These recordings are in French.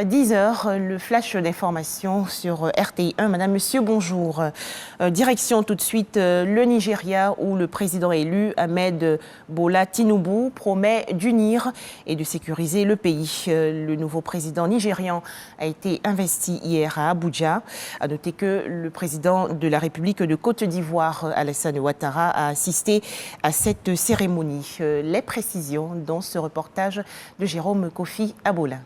10 heures, le flash d'information sur RTI 1. Madame, monsieur, bonjour. Direction tout de suite le Nigeria où le président élu Ahmed Bola Tinubu promet d'unir et de sécuriser le pays. Le nouveau président nigérian a été investi hier à Abuja. À noter que le président de la République de Côte d'Ivoire, Alassane Ouattara, a assisté à cette cérémonie. Les précisions dans ce reportage de Jérôme Kofi Abola.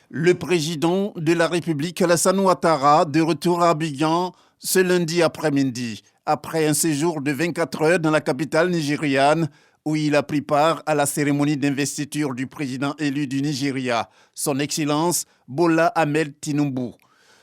Le président de la République, Alassane Ouattara, de retour à Abidjan ce lundi après-midi, après un séjour de 24 heures dans la capitale nigériane, où il a pris part à la cérémonie d'investiture du président élu du Nigeria, son Excellence Bola Ahmed Tinubu.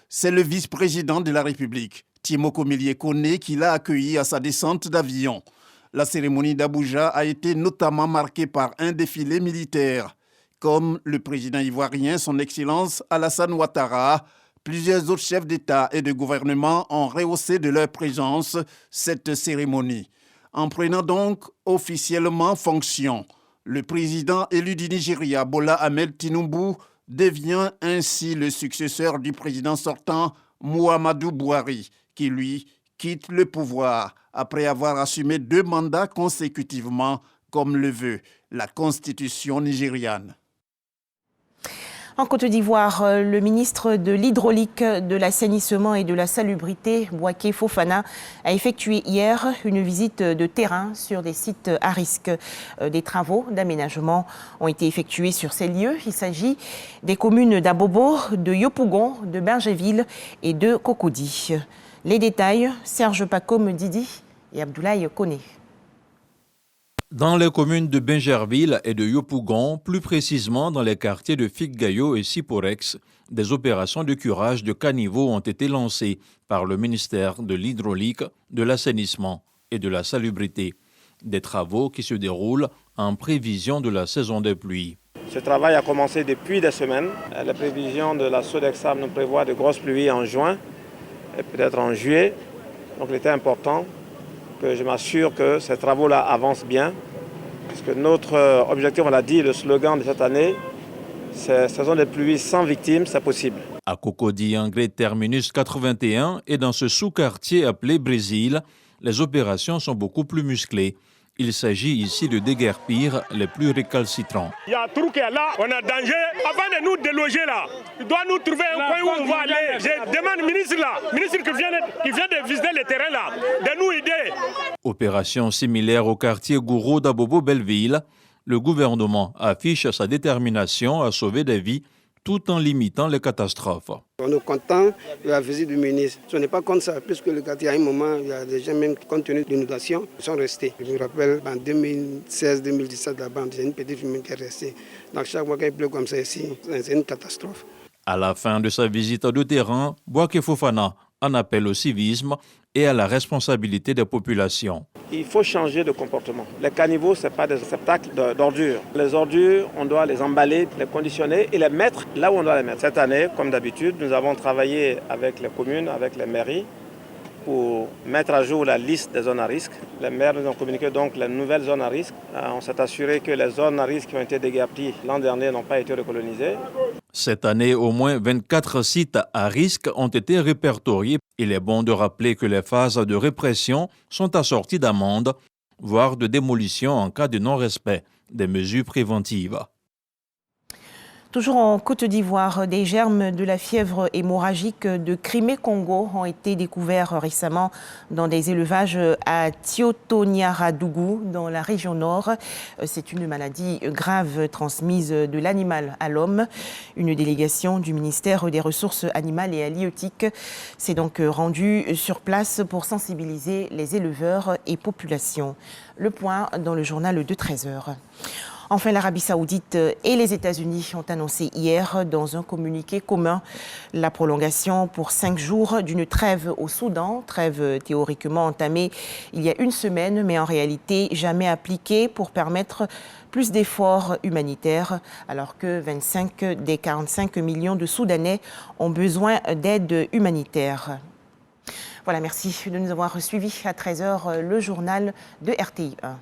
C'est le vice-président de la République, Timoko Melie Kone, qui l'a accueilli à sa descente d'avion. La cérémonie d'Abuja a été notamment marquée par un défilé militaire. Comme le président ivoirien, son Excellence Alassane Ouattara, plusieurs autres chefs d'État et de gouvernement ont rehaussé de leur présence cette cérémonie. En prenant donc officiellement fonction, le président élu du Nigeria, Bola Ahmed Tinubu, devient ainsi le successeur du président sortant Muhammadu Buhari, qui lui quitte le pouvoir après avoir assumé 2 mandats consécutivement, comme le veut la constitution nigériane. En Côte d'Ivoire, le ministre de l'Hydraulique, de l'Assainissement et de la Salubrité, Bouaké Fofana, a effectué hier une visite de terrain sur des sites à risque. Des travaux d'aménagement ont été effectués sur ces lieux. Il s'agit des communes d'Abobo, de Yopougon, de Bergeville et de Cocody. Les détails, Serge Pacôme Didi et Abdoulaye Koné. Dans les communes de Bingerville et de Yopougon, plus précisément dans les quartiers de Figugayo et Siporex, des opérations de curage de caniveaux ont été lancées par le ministère de l'Hydraulique, de l'Assainissement et de la Salubrité. Des travaux qui se déroulent en prévision de la saison des pluies. Ce travail a commencé depuis des semaines. La prévision de la Sodexam nous prévoit de grosses pluies en juin et peut-être en juillet. Donc il était important que je m'assure que ces travaux-là avancent bien. Parce que notre objectif, on l'a dit, le slogan de cette année, c'est saison des pluies sans victimes, c'est possible. À Cocody, Anglais Terminus 81 et dans ce sous-quartier appelé Brésil, les opérations sont beaucoup plus musclées. Il s'agit ici de déguerpir les plus récalcitrants. Il y a un trou qui est là, on a danger. Avant de nous déloger là, il doit nous trouver un coin où on va aller. Je demande au ministre là, ministre qui vient de visiter le terrain là, de nous aider. Opération similaire au quartier Gouro d'Abobo-Belleville, le gouvernement affiche sa détermination à sauver des vies tout en limitant les catastrophes. On est content de la visite du ministre. Ce n'est pas comme ça, puisque le quartier, à un moment, il y a des gens, même compte tenu de l'inondation, ils sont restés. Je me rappelle, en 2016-2017, là-bas, c'est une petite famille qui est restée. Donc chaque fois qu'il pleut comme ça ici, c'est une catastrophe. À la fin de sa visite de terrain, Bouaké Fofana en appelle au civisme et à la responsabilité des populations. Il faut changer de comportement. Les caniveaux, ce n'est pas des réceptacles d'ordures. Les ordures, on doit les emballer, les conditionner et les mettre là où on doit les mettre. Cette année, comme d'habitude, nous avons travaillé avec les communes, avec les mairies, pour mettre à jour la liste des zones à risque. Les maires nous ont communiqué donc les nouvelles zones à risque. On s'est assuré que les zones à risque qui ont été déguerpies l'an dernier n'ont pas été recolonisées. Cette année, au moins 24 sites à risque ont été répertoriés. Il est bon de rappeler que les phases de répression sont assorties d'amendes, voire de démolition en cas de non-respect des mesures préventives. Toujours en Côte d'Ivoire, des germes de la fièvre hémorragique de Crimée-Congo ont été découverts récemment dans des élevages à Tiotoniaradougou, dans la région nord. C'est une maladie grave transmise de l'animal à l'homme. Une délégation du ministère des Ressources animales et halieutiques s'est donc rendue sur place pour sensibiliser les éleveurs et populations. Le point dans le journal de 13h. Enfin, l'Arabie Saoudite et les États-Unis ont annoncé hier dans un communiqué commun la prolongation pour 5 jours d'une trêve au Soudan, trêve théoriquement entamée il y a une semaine, mais en réalité jamais appliquée pour permettre plus d'efforts humanitaires, alors que 25 des 45 millions de Soudanais ont besoin d'aide humanitaire. Voilà, merci de nous avoir suivis à 13h, le journal de RTI 1.